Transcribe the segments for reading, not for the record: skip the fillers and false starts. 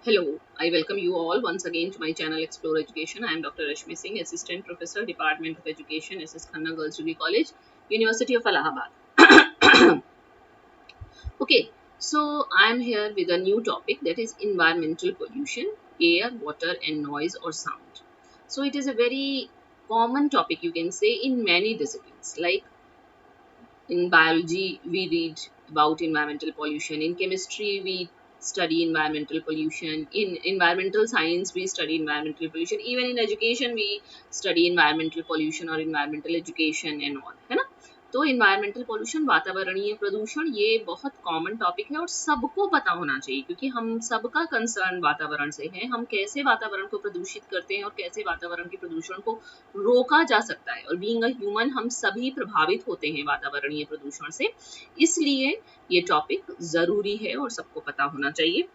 Hello, I welcome you all once again to my channel Explore Education. I am Dr. Rashmi Singh, Assistant Professor, Department of Education, SS Khanna Girls Degree College, University of Allahabad. Okay, so I am here with a new topic, that is environmental pollution, air, water, and noise or sound. So it is a very common topic, you can say, in many disciplines. Like in biology, we read about environmental pollution. In chemistry, we study environmental pollution. In environmental science, we study environmental pollution. Even in education, we study environmental pollution or environmental education and all, है ना? तो environmental pollution, वातावरणीय प्रदूषण, ये बहुत common topic है और सबको पता होना चाहिए, क्योंकि हम सबका कंसर्न वातावरण से है। हम कैसे वातावरण को प्रदूषित करते हैं और कैसे वातावरण के प्रदूषण को रोका जा सकता है। और बीइंग अ ह्यूमन, हम सभी प्रभावित होते हैं वातावरणीय प्रदूषण से, इसलिए ये टॉपिक जरूरी है और सबको पता होना चाहिए।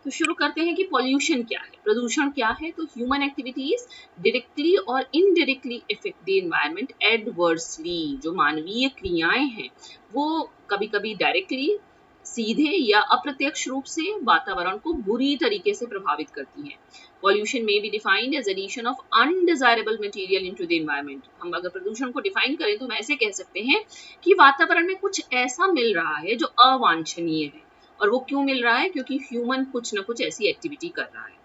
तो शुरू करते हैं कि पॉल्यूशन क्या है, प्रदूषण क्या है। तो ह्यूमन एक्टिविटीज डायरेक्टली और indirectly effect the environment adversely. जो मानवीय क्रियाएं हैं वो कभी कभी डायरेक्टली, सीधे या अप्रत्यक्ष रूप से वातावरण को बुरी तरीके से प्रभावित करती हैं। पॉल्यूशन में be defined as addition of undesirable material into the environment. हम अगर प्रदूषण को डिफाइन करें तो हम ऐसे कह सकते हैं कि वातावरण में कुछ ऐसा मिल रहा है जो अवांछनीय है। और वो क्यों मिल रहा है? क्योंकि ह्यूमन कुछ न कुछ ऐसी एक्टिविटी कर रहा है।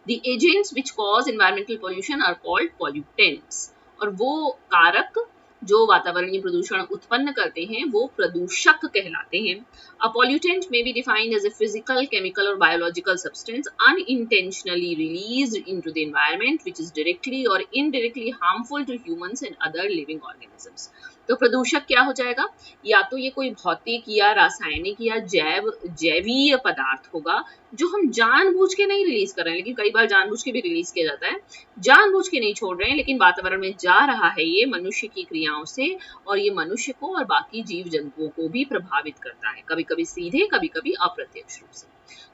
The agents which cause environmental pollution are called pollutants. और वो कारक जो वातावरणीय प्रदूषण उत्पन्न करते हैं वो प्रदूषक कहलाते हैं। A pollutant may be defined as a physical, chemical or biological substance unintentionally released into the environment which is directly or indirectly harmful to humans and other living organisms. तो प्रदूषक क्या हो जाएगा? या तो ये कोई भौतिक या रासायनिक या जैवीय पदार्थ होगा जो हम जानबूझ के नहीं रिलीज कर रहे हैं, लेकिन कई बार जानबूझ के भी रिलीज किया जाता है। जानबूझ के नहीं छोड़ रहे हैं, लेकिन वातावरण में जा रहा है ये मनुष्य की क्रियाओं से, और ये मनुष्य को और बाकी जीव जंतुओं को भी प्रभावित करता है, कभी कभी सीधे, कभी कभी अप्रत्यक्ष रूप से।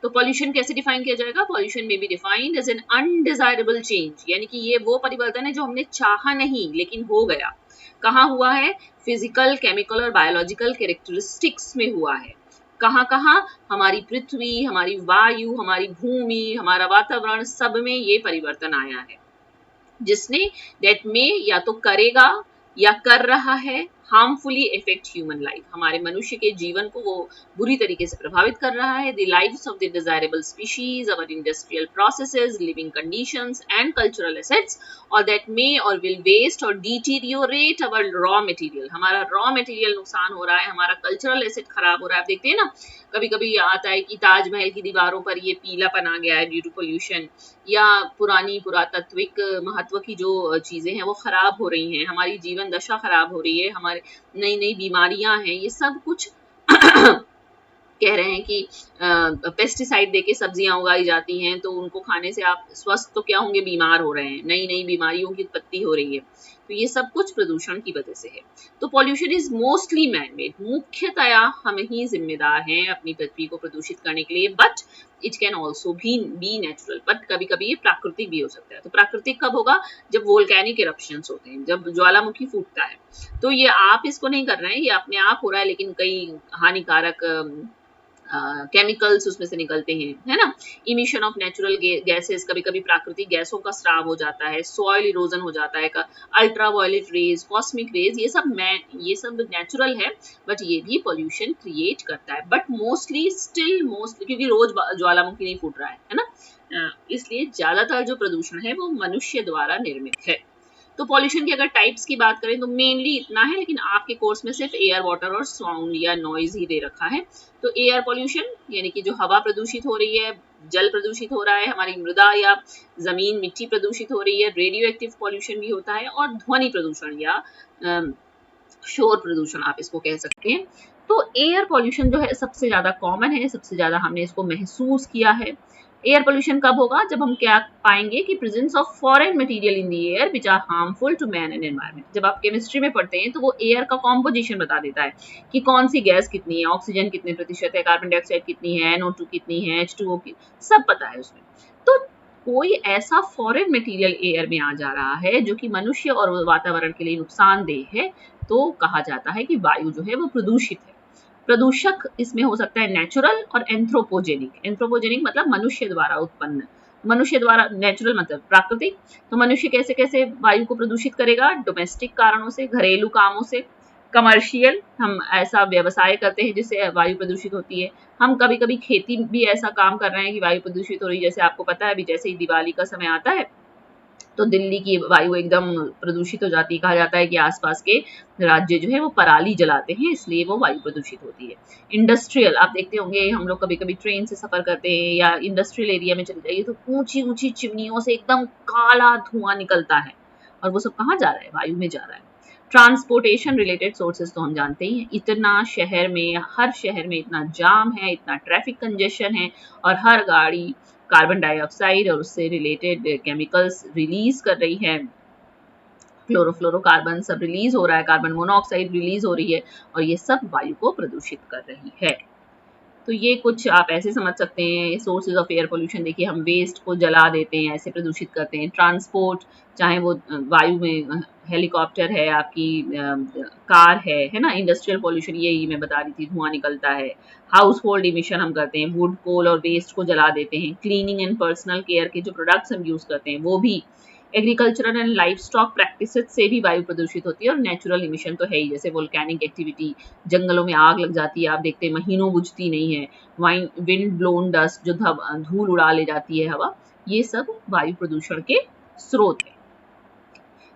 तो पॉल्यूशन कैसे डिफाइन किया जाएगा? पॉल्यूशन में be defined as an undesirable change, यानी कि ये वो परिवर्तन है जो हमने चाहा नहीं लेकिन हो गया। कहाँ हुआ है? फिजिकल, केमिकल और बायोलॉजिकल कैरेक्टरिस्टिक्स में हुआ है। कहाँ कहाँ? हमारी पृथ्वी, हमारी वायु, हमारी भूमि, हमारा वातावरण, सब में ये परिवर्तन आया है, जिसने दैट में या तो करेगा या कर रहा है हार्मफुली इफेक्ट ह्यूमन लाइफ। हमारे मनुष्य के जीवन को वो बुरी तरीके से प्रभावित कर रहा है। The lives of the desirable species, our industrial processes, living conditions and cultural assets, और दैट मे और विल वेस्ट और डिटीरियोरेट अवर रॉ मटेरियल। हमारा रॉ मटेरियल नुकसान हो रहा है, हमारा कल्चरल एसेट खराब हो रहा है। आप देखते हैं ना, कभी कभी आता है कि ताजमहल की दीवारों पर ये पीलापन आ गया है ड्यू टू पोल्यूशन, या पुरानी पुरातात्विक महत्व की जो चीजें हैं वो खराब हो रही हैं, हमारी जीवन दशा खराब हो रही है, हमारे नई नई बीमारियां हैं, ये सब कुछ कह रहे हैं कि पेस्टिसाइड देके सब्जियां उगाई जाती हैं, तो उनको खाने से आप स्वस्थ तो क्या होंगे, बीमार हो रहे हैं, नई नई बीमारियों की उत्पत्ति हो रही है। तो ये सब कुछ प्रदूषण की वजह से है। तो pollution is mostly man made, मुख्यतया हम ही जिम्मेदार हैं अपनी पृथ्वी को प्रदूषित करने के लिए, बट इट कैन ऑल्सो भी बी नेचुरल, बट कभी कभी ये प्राकृतिक भी हो सकता है। तो प्राकृतिक कब होगा? जब वोल्केनिक इरप्शंस होते हैं, जब ज्वालामुखी फूटता है। तो ये आप इसको नहीं कर रहे हैं, ये अपने आप हो रहा है, लेकिन कई हानिकारक केमिकल्स उसमें से निकलते हैं, है ना। इमिशन ऑफ नेचुरल गैसेस, कभी कभी प्राकृतिक गैसों का स्राव हो जाता है, सॉइल इरोजन हो जाता है, ultraviolet rays, cosmic rays, ये सब नेचुरल है, बट ये भी पॉल्यूशन क्रिएट करता है। बट मोस्टली क्योंकि रोज ज्वालामुखी नहीं फूट रहा है ना, इसलिए ज्यादातर जो प्रदूषण है वो मनुष्य द्वारा निर्मित है। तो पॉल्यूशन की अगर टाइप्स की बात करें तो मेनली इतना है, लेकिन आपके कोर्स में सिर्फ एयर, वाटर और साउंड या नॉइज ही दे रखा है। तो एयर पॉल्यूशन यानी कि जो हवा प्रदूषित हो रही है, जल प्रदूषित हो रहा है, हमारी मृदा या जमीन, मिट्टी प्रदूषित हो रही है। रेडियो एक्टिव पॉल्यूशन भी होता है, और ध्वनि प्रदूषण या शोर प्रदूषण आप इसको कह सकते हैं। तो एयर पॉल्यूशन जो है सबसे ज्यादा कॉमन है, सबसे ज्यादा हमने इसको महसूस किया है। एयर पोल्यूशन कब होगा? जब हम क्या पाएंगे कि presence of foreign material in the air which are harmful to man and environment. जब आप केमिस्ट्री में पढ़ते हैं तो वो एयर का कॉम्पोजिशन बता देता है कि कौन सी गैस कितनी है, ऑक्सीजन कितने प्रतिशत है, कार्बन डाइऑक्साइड कितनी है, NO2 कितनी है, H2O की, सब पता है उसमें। तो कोई ऐसा फॉरेन मटेरियल एयर में आ जा रहा है जो कि मनुष्य और वातावरण के लिए नुकसानदेह है, तो कहा जाता है कि वायु जो है वो प्रदूषित है। प्रदूषक इसमें हो सकता है नेचुरल और एंथ्रोपोजेनिक। एंथ्रोपोजेनिक मतलब मनुष्य द्वारा उत्पन्न, मनुष्य द्वारा, नेचुरल मतलब प्राकृतिक। तो मनुष्य कैसे कैसे वायु को प्रदूषित करेगा? डोमेस्टिक कारणों से, घरेलू कामों से, कमर्शियल, हम ऐसा व्यवसाय करते हैं जिससे वायु प्रदूषित होती है। हम कभी कभी खेती भी ऐसा काम कर रहे हैं कि वायु प्रदूषित हो रही है। जैसे आपको पता है अभी जैसे ही दिवाली का समय आता है तो दिल्ली की वायु एकदम प्रदूषित हो जाती है। कहा जाता है कि आसपास के राज्य जो है वो पराली जलाते हैं, इसलिए वो वायु प्रदूषित होती है। इंडस्ट्रियल, आप देखते होंगे हम लोग कभी कभी ट्रेन से सफर करते हैं या इंडस्ट्रियल एरिया में चले जाइए तो ऊंची ऊंची चिमनियों से एकदम काला धुआं निकलता है, और वो सब कहाँ जा रहा है? वायु में जा रहा है। ट्रांसपोर्टेशन रिलेटेड सोर्सेज तो हम जानते ही हैं, इतना शहर में, हर शहर में इतना जाम है, इतना ट्रैफिक कंजेशन है, और हर गाड़ी कार्बन डाइऑक्साइड और उससे रिलेटेड केमिकल्स रिलीज कर रही है। क्लोरोफ्लोरोकार्बन सब रिलीज हो रहा है, कार्बन मोनोऑक्साइड रिलीज हो रही है, और ये सब वायु को प्रदूषित कर रही है। तो ये कुछ आप ऐसे समझ सकते हैं सोर्सेज ऑफ एयर पोल्यूशन। देखिए हम वेस्ट को जला देते हैं, ऐसे प्रदूषित करते हैं। ट्रांसपोर्ट, चाहे वो वायु में हेलीकॉप्टर है, आपकी कार है ना। इंडस्ट्रियल पोल्यूशन यही मैं बता रही थी, धुआं निकलता है। हाउस होल्ड इमिशन हम करते हैं, वुड, कोल और वेस्ट को जला देते हैं। क्लीनिंग एंड पर्सनल केयर के जो प्रोडक्ट्स हम यूज करते हैं वो भी। Agricultural and life stock practices से भी वायु प्रदूषित होती है। और नेचुरल इमिशन तो है ही, जैसे वोल्केनिक एक्टिविटी, जंगलों में आग लग जाती है, आप देखते हैं महीनों बुझती नहीं है। विंड ब्लोन डस्ट, जो धूल उड़ा ले जाती है हवा, ये सब वायु प्रदूषण के स्रोत है।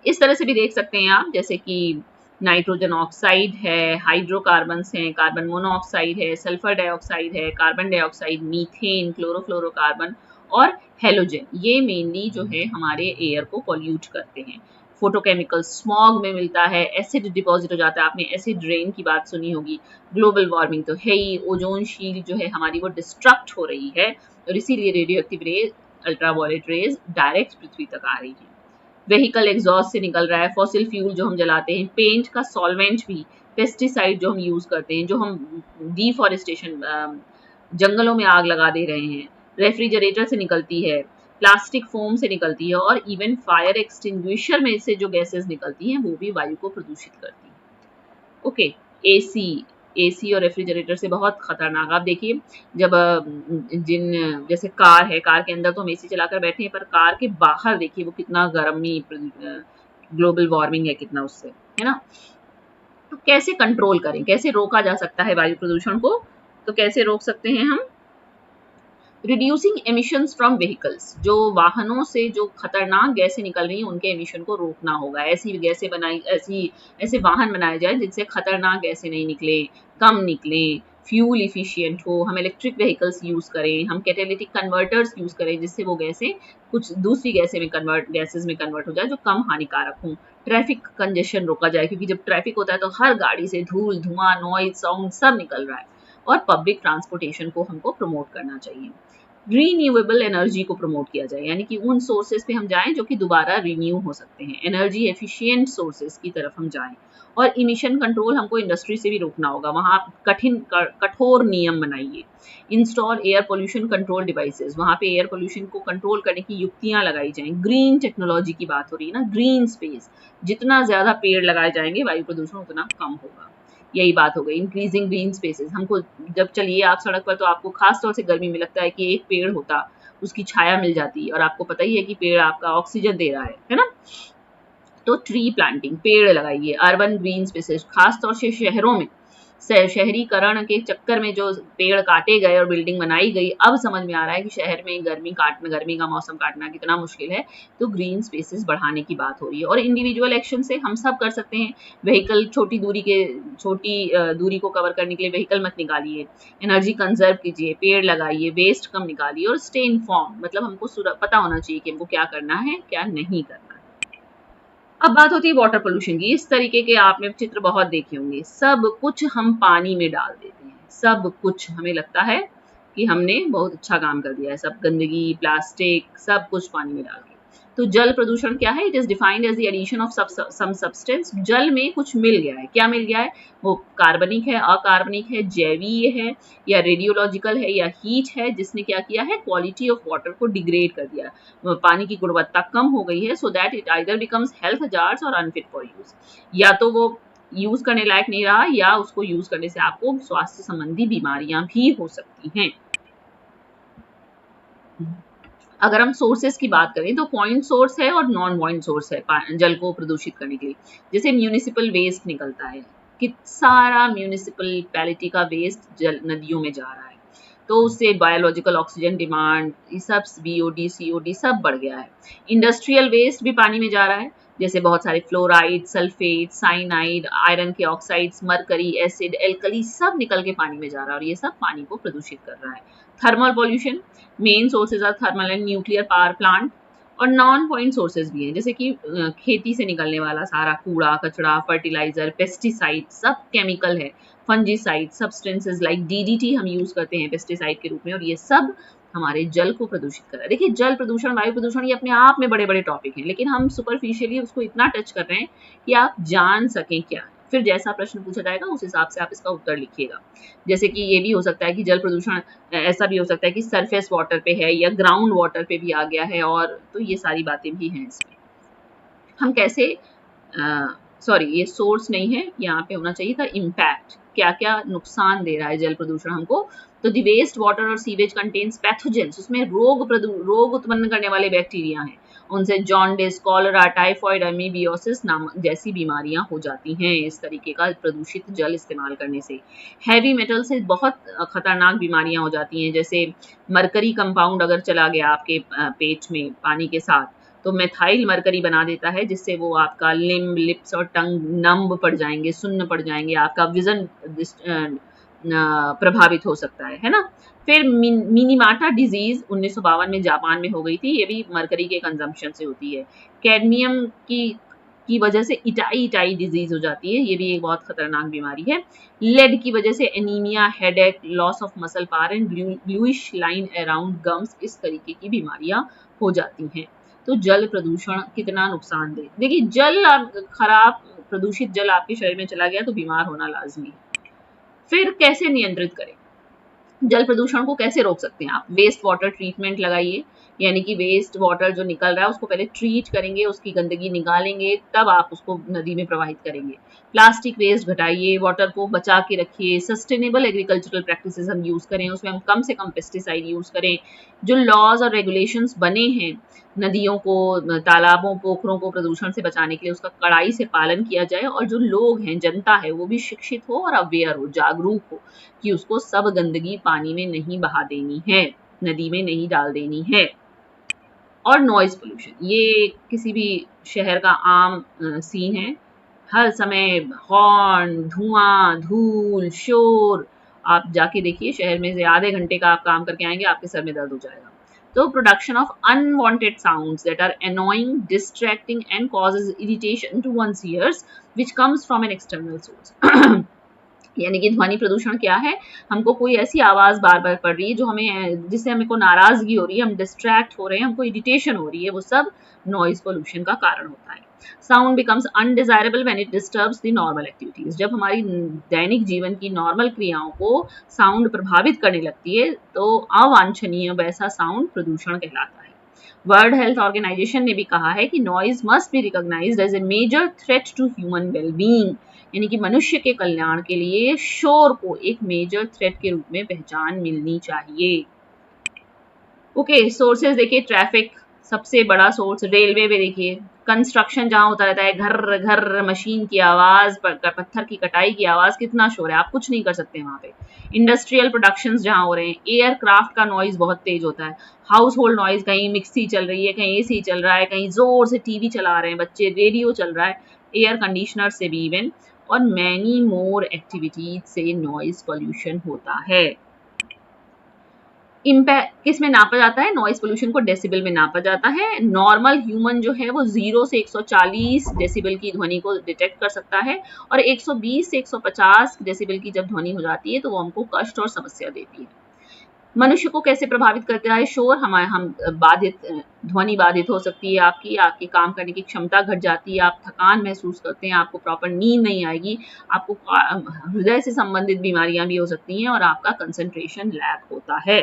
इस तरह से भी देख सकते हैं आप, जैसे कि नाइट्रोजन ऑक्साइड है, हाइड्रोकार्बन्स हैं, कार्बन मोनोऑक्साइड है, सल्फर डाइऑक्साइड है, कार्बन डाइऑक्साइड, मीथेन, क्लोरोफ्लोरोकार्बन और हेलोजन। ये मेनली जो है हमारे एयर को पॉल्यूट करते हैं। फोटोकेमिकल स्मॉग में मिलता है, एसिड डिपॉजिट हो जाता है, आपने एसिड रेन की बात सुनी होगी। ग्लोबल वार्मिंग तो है ही, ओजोन शील्ड जो है हमारी वो डिस्ट्रक्ट हो रही है, और इसीलिए radioactive rays, ultraviolet rays direct पृथ्वी तक आ रही है। व्हीकल एग्जॉस्ट से निकल रहा है, फॉसिल फ्यूल जो हम जलाते हैं, पेंट का सॉल्वेंट भी, पेस्टिसाइड जो हम यूज करते हैं, जो हम डिफॉरेस्टेशन, जंगलों में आग लगा दे रहे हैं, रेफ्रिजरेटर से निकलती है, प्लास्टिक फोम से निकलती है, और इवन फायर एक्सटिंग्विशर में से जो गैसेस निकलती हैं वो भी वायु को प्रदूषित करती है। ओके, एसी, एसी और रेफ्रिजरेटर से बहुत खतरनाक। आप देखिए जब जैसे कार है, कार के अंदर तो हम एसी चलाकर बैठे हैं, पर कार के बाहर देखिए वो कितना गर्मी, ग्लोबल वार्मिंग है कितना उससे, है ना। तो कैसे कंट्रोल करें, कैसे रोका जा सकता है वायु प्रदूषण को? तो कैसे रोक सकते हैं हम? रिड्यूसिंग एमिशंस फ्रॉम व्हीकल्स, जो वाहनों से जो खतरनाक गैसें निकल रही हैं उनके एमिशन को रोकना होगा। ऐसी गैसें बनाई, ऐसे वाहन बनाए जाए जिनसे खतरनाक गैसें नहीं निकले, कम निकले, फ्यूल इफिशिएंट हो। हम इलेक्ट्रिक व्हीकल्स यूज करें, हम कैटालिटिक कन्वर्टर्स यूज करें, जिससे वो गैसें कुछ दूसरी गैसेस में कन्वर्ट हो जाए जो कम हानिकारक हों। ट्रैफिक कंजेशन रोका जाए, क्योंकि जब ट्रैफिक होता है तो हर गाड़ी से धूल, धुआं, नॉइज, साउंड सब निकल रहा है। और पब्लिक ट्रांसपोर्टेशन को हमको प्रमोट करना चाहिए। रीन्यूएबल एनर्जी को प्रमोट किया जाए, यानी कि उन सोर्सेज पे हम जाएं जो कि दोबारा रिन्यू हो सकते हैं, एनर्जी एफिशिएंट सोर्सेज की तरफ हम जाएं। और इमिशन कंट्रोल हमको इंडस्ट्री से भी रोकना होगा, वहां कठोर नियम बनाइए। Install air pollution control devices, वहां पे एयर पोल्यूशन को कंट्रोल करने की युक्तियां लगाई जाएं। ग्रीन टेक्नोलॉजी की बात हो रही है ना, ग्रीन स्पेस, जितना ज्यादा पेड़ लगाए जाएंगे वायु प्रदूषण उतना कम होगा। यही बात हो गई। इंक्रीजिंग ग्रीन स्पेसेस, हमको जब चलिए आप सड़क पर तो आपको खास तौर से गर्मी में लगता है कि एक पेड़ होता, उसकी छाया मिल जाती, और आपको पता ही है कि पेड़ आपका ऑक्सीजन दे रहा है ना। तो ट्री प्लांटिंग, पेड़ लगाइए। अर्बन ग्रीन स्पेसेस, खास तौर से शहरों में, शहरीकरण के चक्कर में जो पेड़ काटे गए और बिल्डिंग बनाई गई, अब समझ में आ रहा है कि शहर में गर्मी का मौसम काटना कितना मुश्किल है। तो ग्रीन स्पेसेस बढ़ाने की बात हो रही है। और इंडिविजुअल एक्शन से हम सब कर सकते हैं। छोटी दूरी को कवर करने के लिए व्हीकल मत निकालिए, एनर्जी कंजर्व कीजिए, पेड़ लगाइए, वेस्ट कम निकालिए, और स्टे इन्फॉर्म, मतलब हमको पता होना चाहिए कि हमको क्या करना है, क्या नहीं करना। अब बात होती है वाटर पोल्यूशन की। इस तरीके के आपने चित्र बहुत देखे होंगे। सब कुछ हम पानी में डाल देते हैं, सब कुछ हमें लगता है कि हमने बहुत अच्छा काम कर दिया है, सब गंदगी, प्लास्टिक, सब कुछ पानी में डाल के। तो जल प्रदूषण क्या है? It is defined as the addition of some substance. जल में कुछ मिल गया है, क्या मिल गया है? वो कार्बनिक है, अकार्बनिक है, जैवीय है, या रेडियोलॉजिकल है, या हीट है, जिसने क्या किया है? क्वालिटी ऑफ वाटर को डिग्रेड कर दिया, पानी की गुणवत्ता कम हो गई है। So that it either becomes health hazards और अनफिट फॉर यूज। या तो वो यूज करने लायक नहीं रहा, या उसको यूज करने से आपको स्वास्थ्य संबंधी बीमारियां भी हो सकती हैं। अगर हम सोर्सेस की बात करें तो पॉइंट सोर्स है और नॉन पॉइंट सोर्स है जल को प्रदूषित करने के लिए। जैसे म्यूनिसिपल वेस्ट निकलता है, कि सारा म्यूनिसिपैलिटी का वेस्ट जल नदियों में जा रहा है, तो उससे बायोलॉजिकल ऑक्सीजन डिमांड, ये सब बीओडी सीओडी सब बढ़ गया है। इंडस्ट्रियल वेस्ट भी पानी में जा रहा है, जैसे बहुत सारे फ्लोराइड, सल्फेट, साइनाइड, आयरन के ऑक्साइड्स, मरकरी, एसिड, एल्कली सब निकल के पानी में जा रहा है और ये सब पानी को प्रदूषित कर रहा है। Thermal pollution, main sources are thermal and nuclear power plant, और नॉन पॉइंट सोर्सेज भी हैं, जैसे कि खेती से निकलने वाला सारा कूड़ा कचरा, फर्टिलाइजर, पेस्टिसाइड, सब केमिकल है, फंजीसाइड, सब्सटेंसेज लाइक डीडीटी हम यूज करते हैं पेस्टिसाइड के रूप में, और ये सब हमारे जल को प्रदूषित कर रहा है। देखिए, जल प्रदूषण, वायु प्रदूषण, ये अपने आप में बड़े बड़े टॉपिक हैं, लेकिन हम सुपरफिशियली उसको इतना टच कर रहे हैं कि आप जान सकें क्या। फिर जैसा प्रश्न पूछा जाएगा उस हिसाब से आप इसका उत्तर लिखिएगा। जैसे कि ये भी हो सकता है कि जल प्रदूषण ऐसा भी हो सकता है कि सरफेस वाटर पे है या ग्राउंड वाटर पे भी आ गया है, और तो ये सारी बातें भी हैं इसमें। हम कैसे सॉरी, ये सोर्स नहीं है, यहाँ पे होना चाहिए था इम्पैक्ट, क्या क्या नुकसान दे रहा है जल प्रदूषण हमको। तो द वेस्ट वाटर और सीवेज कंटेन्स पैथोजेंस, उसमें रोग उत्पन्न करने वाले बैक्टीरिया हैं, उनसे जॉन्डिस, कॉलरा, टाइफॉइड, अमीबियोसिस नामक जैसी बीमारियां हो जाती हैं इस तरीके का प्रदूषित जल इस्तेमाल करने से। हैवी मेटल से बहुत खतरनाक बीमारियां हो जाती हैं, जैसे मरकरी कंपाउंड अगर चला गया आपके पेट में पानी के साथ, तो मेथाइल मरकरी बना देता है, जिससे वो आपका लिम्ब, लिप्स और टंग नम्ब पड़ जाएंगे, सुन्न पड़ जाएंगे, आपका विजन प्रभावित हो सकता है ना। फिर मिनीमाटा डिजीज 1952 में जापान में हो गई थी, ये भी मरकरी के कंजम्पशन से होती है। कैडमियम की वजह से इटाई डिजीज हो जाती है, ये भी एक बहुत खतरनाक बीमारी है। लेड की वजह से anaemia, headache, loss of muscle power and bluish line around gums, इस तरीके की बीमारियां हो जाती हैं। तो जल प्रदूषण कितना नुकसानदेह। देखिए, जल खराब प्रदूषित जल आपके शरीर में चला गया तो बीमार होना लाजमी है। फिर कैसे नियंत्रित करें जल प्रदूषण को, कैसे रोक सकते हैं आप? वेस्ट वाटर ट्रीटमेंट लगाइए, यानी कि वेस्ट वाटर जो निकल रहा है उसको पहले ट्रीट करेंगे, उसकी गंदगी निकालेंगे, तब आप उसको नदी में प्रवाहित करेंगे। प्लास्टिक वेस्ट घटाइए, वाटर को बचा के रखिए, सस्टेनेबल एग्रीकल्चरल प्रैक्टिसेस हम यूज करें, उसमें हम कम से कम पेस्टिसाइड यूज करें। जो लॉज और रेगुलेशंस बने हैं नदियों को, तालाबों, पोखरों को प्रदूषण से बचाने के लिए, उसका कड़ाई से पालन किया जाए, और जो लोग हैं, जनता है, वो भी शिक्षित हो और अवेयर हो, जागरूक हो कि उसको सब गंदगी पानी में नहीं बहा देनी है, नदी में नहीं डाल देनी है। और नॉइज पोल्यूशन, ये किसी भी शहर का आम सीन है, हर समय हॉर्न, धुआं, धूल, शोर। आप जाके देखिए शहर में से आधे घंटे का आप काम करके आएंगे, आपके सर में दर्द हो जाएगा। तो production of unwanted sounds that are annoying, distracting and causes irritation to one's ears which comes from an external source। यानी कि ध्वनि प्रदूषण क्या है? हमको कोई ऐसी आवाज बार बार पड़ रही है जो हमें, जिससे हमको नाराजगी हो रही है, हम डिस्ट्रैक्ट हो रहे हैं, हमको इरिटेशन हो रही है, वो सब नॉइज पोल्यूशन का कारण होता है। Sound becomes undesirable when it disturbs the normal activities, जब हमारी दैनिक जीवन की नॉर्मल क्रियाओं को साउंड प्रभावित करने लगती है, तो अवांछनीय वैसा साउंड प्रदूषण कहलाता है। वर्ल्ड हेल्थ ऑर्गेनाइजेशन ने भी कहा है कि noise must be recognised as a major threat to human wellbeing, यानी कि मनुष्य के कल्याण के लिए शोर को एक मेजर थ्रेट के रूप में पहचान मिलनी चाहिए। ओके, सोर्सेज देखिए, ट्रैफिक सबसे बड़ा सोर्स, रेलवे पे देखिए, कंस्ट्रक्शन जहां होता रहता है, घर घर मशीन की आवाज, पत्थर की कटाई की आवाज, कितना शोर है, आप कुछ नहीं कर सकते वहां पे। इंडस्ट्रियल प्रोडक्शन जहां हो रहे हैं, एयरक्राफ्ट का नॉइज बहुत तेज होता है। हाउस होल्ड नॉइज, कहीं मिक्सी चल रही है, कहीं एसी चल रहा है, कहीं जोर से टीवी चला रहे हैं बच्चे, रेडियो चल रहा है, एयर कंडीशनर से भी इवन, और मैनी मोर एक्टिविटीज से नॉइज पोल्यूशन होता है। इम्पैक्ट किस में नापा जाता है? नॉइज पोल्यूशन को डेसिबल में नापा जाता है। नॉर्मल ह्यूमन जो है वो 0 से 140 डेसिबल की ध्वनि को डिटेक्ट कर सकता है, और 120 से 150 डेसिबल की जब ध्वनि हो जाती है तो वो हमको कष्ट और समस्या देती है। मनुष्य को कैसे प्रभावित करता है शोर? हम बाधित, ध्वनि बाधित हो सकती है, आपकी काम करने की क्षमता घट जाती है, आप थकान महसूस करते हैं, आपको प्रॉपर नींद नहीं आएगी, आपको हृदय से संबंधित बीमारियां भी हो सकती हैं, और आपका कंसंट्रेशन लैक होता है।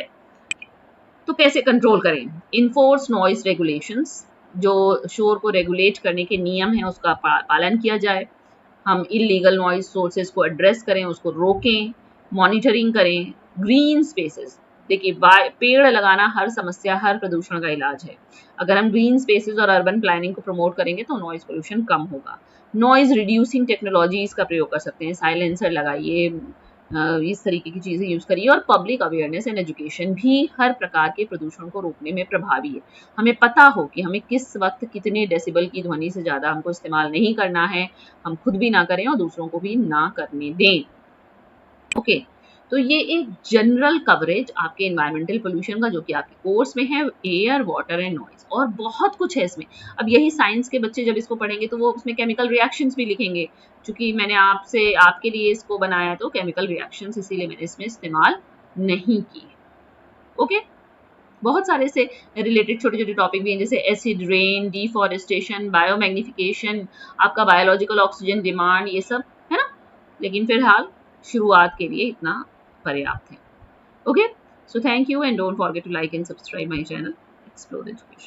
तो कैसे कंट्रोल करें? इन्फोर्स नॉइज रेगुलेशंस, जो शोर को रेगुलेट करने के नियम हैं उसका पालन किया जाए। हम इलीगल नॉइज सोर्सेज को एड्रेस करें, उसको रोकें, मॉनिटरिंग करें। ग्रीन स्पेसेस, देखिए पेड़ लगाना हर समस्या, हर प्रदूषण का इलाज है। अगर हम ग्रीन स्पेसेस और अर्बन प्लानिंग को प्रमोट करेंगे तो नॉइज पोल्यूशन कम होगा। नॉइज रिड्यूसिंग टेक्नोलॉजीज का प्रयोग कर सकते हैं, साइलेंसर लगाइए, इस तरीके की चीज़ें यूज़ करिए। और पब्लिक अवेयरनेस एंड एजुकेशन भी हर प्रकार के प्रदूषण को रोकने में प्रभावी है। हमें पता हो कि हमें किस वक्त कितने डेसिबल की ध्वनि से ज़्यादा हमको इस्तेमाल नहीं करना है, हम खुद भी ना करें और दूसरों को भी ना करने दें। ओके, तो ये एक जनरल कवरेज आपके एनवायरमेंटल पोल्यूशन का जो कि आपके कोर्स में है, एयर, वाटर एंड नॉइज, और बहुत कुछ है इसमें। अब यही साइंस के बच्चे जब इसको पढ़ेंगे तो वो उसमें केमिकल रिएक्शंस भी लिखेंगे, क्योंकि मैंने आपसे आपके लिए इसको बनाया तो केमिकल रिएक्शंस, इसीलिए मैंने इसमें इस्तेमाल नहीं किए। ओके, बहुत सारे से रिलेटेड छोटे छोटे टॉपिक भी हैं, जैसे एसिड रेन, डिफॉरेस्टेशन, बायोमैग्निफिकेशन, आपका बायोलॉजिकल ऑक्सीजन डिमांड, ये सब है ना। लेकिन फिलहाल शुरुआत के लिए इतना पर्याप्त है। Okay, so thank you and don't forget to like and subscribe my channel Explore education.